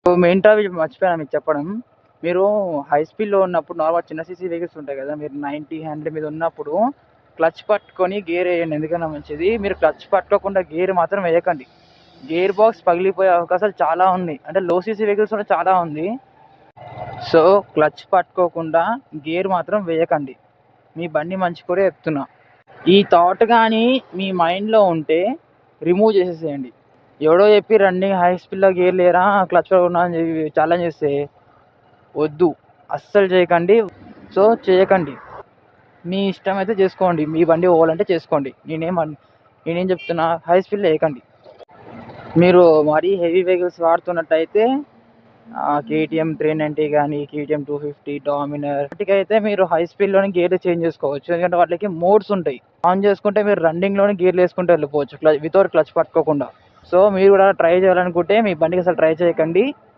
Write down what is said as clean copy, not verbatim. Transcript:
Main topic మర్చిపోయాను మీకు చెప్పడం. మీరు హై స్పీడ్‌లో ఉన్నప్పుడు నార్మల్ చిన్న సీసీ వెహికల్స్ ఉంటాయి కదా! మీరు 90, 100 మీద ఉన్నప్పుడు క్లచ్ పట్టుకొని గేర్ ఎయండి. ఎందుకన్నా మంచిది. మీరు క్లచ్ పట్టుకోకుండా గేర్ మాత్రం వేయకండి. గేర్ బాక్స్ పగిలిపోయే అవకాశాలు చాలా ఉన్నాయి. అంటే లో సీసీ వెహికల్స్‌లో చాలా ఉంది. సో, క్లచ్ పట్టుకోకుండా గేర్ మాత్రం వేయకండి. మీ బండి మంచి కోరే చెప్తున్నా. ఈ థాట్ గానీ మీ మైండ్‌లో ఉంటే రిమూవ్ చేసేసేయండి. ఎవడో చెప్పి రన్నింగ్ హై స్పీడ్‌లో గేర్ లేరా క్లచ్ పట్టుకున్నా అని చెప్పి ఛాలెంజ్ చేస్తే వద్దు. అస్సలు చేయకండి. సో, చేయకండి. మీ ఇష్టమైతే చేసుకోండి. మీ బండి పోవాలంటే చేసుకోండి. నేనేం చెప్తున్నా హై స్పీడ్‌లో ఎయకండి. మీరు మరీ హెవీ వెహికల్స్ వాడుతున్నట్టయితే కేటీఎం 390 గానీ, కేటీఎం 250, డామినర్ వాటికైతే మీరు హై స్పీడ్‌లోనే గేర్లు చేంజ్ చేసుకోవచ్చు. ఎందుకంటే వాటికి మోడ్స్ ఉంటాయి. ఆన్ చేసుకుంటే మీరు రన్నింగ్‌లోనే గేర్లు వేసుకుంటూ వెళ్ళిపోవచ్చు. వితౌట్ క్లచ్ పట్టుకోకుండా. సో, మీరు కూడా ట్రై చేయాలనుకుంటే మీ బండికి అసలు ట్రై చేయకండి.